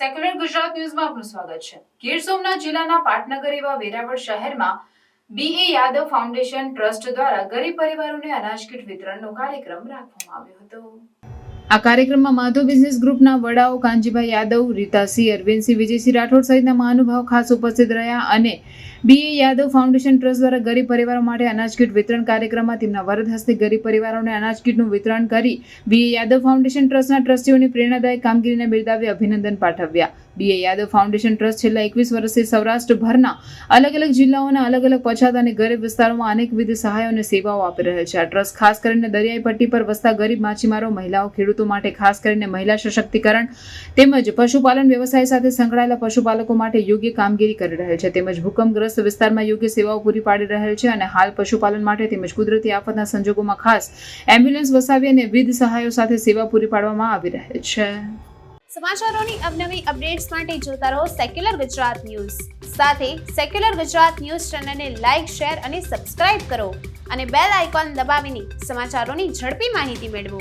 Secular Gujarat ન્યૂઝમાં આપનું સ્વાગત છે। ગીર સોમનાથ જિલ્લાના પાટનગર એવા વેરાવળ શહેરમાં બીએ યાદવ ફાઉન્ડેશન ટ્રસ્ટ દ્વારા ગરીબ પરિવારોને અનાજ કીટ વિતરણનો કાર્યક્રમ રાખવામાં આવ્યો હતો। આ કાર્યક્રમમાં માધવ બિઝનેસ ગ્રુપના વડાઓ કાનજીભાઈ યાદવ, રીતાસિંહ, અરવિંદસિંહ, વિજયસિંહ રાઠોડ સહિતના મહાનુભાવો ખાસ ઉપસ્થિત રહ્યા અને બીએ યાદવ ફાઉન્ડેશન ટ્રસ્ટ દ્વારા ગરીબ પરિવારો માટે અનાજ કીટ વિતરણ કાર્યક્રમમાં તેમના વરદ હસ્તે ગરીબ પરિવારોને અનાજ કીટનું વિતરણ કરી બીએ યાદવ ફાઉન્ડેશન ટ્રસ્ટના ટ્રસ્ટીઓની પ્રેરણાદાયક કામગીરીને બિરદાવી અભિનંદન પાઠવ્યા। બીએ યાદવ ફાઉન્ડેશન ટ્રસ્ટ છેલ્લા 21 વર્ષથી સૌરાષ્ટ્રભરના અલગ અલગ જિલ્લાઓના અલગ અલગ પછાત અને ગરીબ વિસ્તારોમાં અનેકવિધ સહાયો અને સેવાઓ આપી રહેલ છે। આ ટ્રસ્ટ ખાસ કરીને દરિયાઈ પટ્ટી પર વસતા ગરીબ માછીમારો, મહિલાઓ, ખેડૂતો માટે ખાસ કરીને મહિલા સશક્તિકરણ તેમજ પશુપાલન વ્યવસાય સાથે સંકળાયેલા પશુપાલકો માટે યોગ્ય કામગીરી કરી રહેલ છે તેમજ ભૂકંપગ્રસ્ત વિસ્તારમાં યોગ્ય સેવાઓ પૂરી પાડી રહેલ છે અને હાલ પશુપાલન માટે તેમજ કુદરતી આફતના સંજોગોમાં ખાસ એમ્બ્યુલન્સ વસાવી અને વિવિધ સહાયો સાથે સેવા પૂરી પાડવામાં આવી રહેલ છે। સમાચારોની અવનવી અપડેટ્સ માટે જોતા રહો સેક્યુલર ગુજરાત ન્યૂઝ। સાથે સેક્યુલર ગુજરાત ન્યૂઝ ચેનલને લાઇક, શેર અને સબસ્ક્રાઇબ કરો અને બેલ આઇકોન દબાવીને સમાચારોની ઝડપી માહિતી મેળવો।